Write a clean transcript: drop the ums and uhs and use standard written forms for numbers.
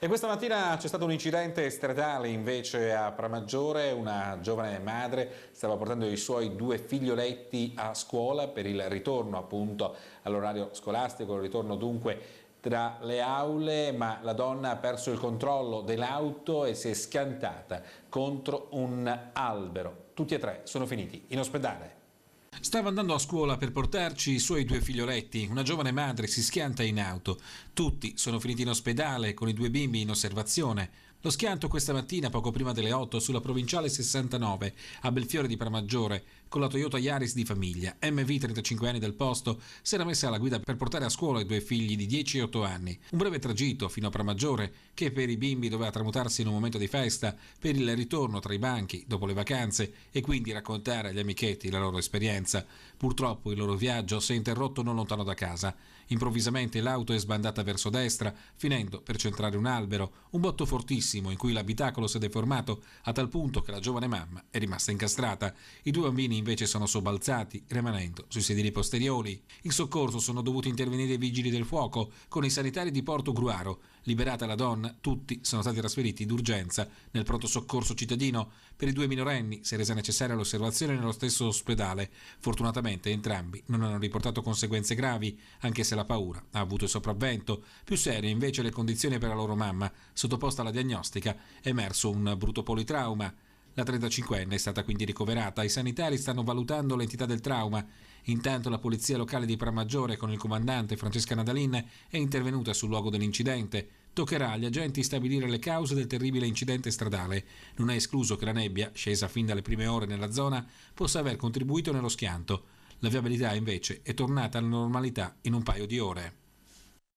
E questa mattina c'è stato un incidente stradale invece a Pramaggiore. Una giovane madre stava portando i suoi due figlioletti a scuola per il ritorno appunto all'orario scolastico, il ritorno dunque tra le aule, ma la donna ha perso il controllo dell'auto e si è schiantata contro un albero. Tutti e tre sono finiti in ospedale. Stava andando a scuola per portarci i suoi due figlioletti. Una giovane madre si schianta in auto. Tutti sono finiti in ospedale con i due bimbi in osservazione. Lo schianto questa mattina, poco prima delle 8, sulla provinciale 69 a Belfiore di Pramaggiore, con la Toyota Yaris di famiglia. MV, 35 anni del posto, si era messa alla guida per portare a scuola i due figli di 10 e 8 anni. Un breve tragitto fino a Pramaggiore, che per i bimbi doveva tramutarsi in un momento di festa per il ritorno tra i banchi dopo le vacanze e quindi raccontare agli amichetti la loro esperienza. Purtroppo il loro viaggio si è interrotto non lontano da casa. Improvvisamente l'auto è sbandata verso destra, finendo per centrare un albero, un botto fortissimo in cui l'abitacolo si è deformato a tal punto che la giovane mamma è rimasta incastrata. I due bambini invece sono sobbalzati, rimanendo sui sedili posteriori. In soccorso sono dovuti intervenire i vigili del fuoco con i sanitari di Porto Gruaro. Liberata la donna, tutti sono stati trasferiti d'urgenza nel pronto soccorso cittadino. Per i due minorenni si è resa necessaria l'osservazione nello stesso ospedale. Fortunatamente entrambi non hanno riportato conseguenze gravi, anche se la paura ha avuto il sopravvento. Più serie invece le condizioni per la loro mamma. Sottoposta alla diagnostica è emerso un brutto politrauma. La 35enne è stata quindi ricoverata. I sanitari stanno valutando l'entità del trauma. Intanto la polizia locale di Pramaggiore con il comandante Francesca Nadalin è intervenuta sul luogo dell'incidente. Toccherà agli agenti stabilire le cause del terribile incidente stradale. Non è escluso che la nebbia, scesa fin dalle prime ore nella zona, possa aver contribuito nello schianto. La viabilità invece è tornata alla normalità in un paio di ore.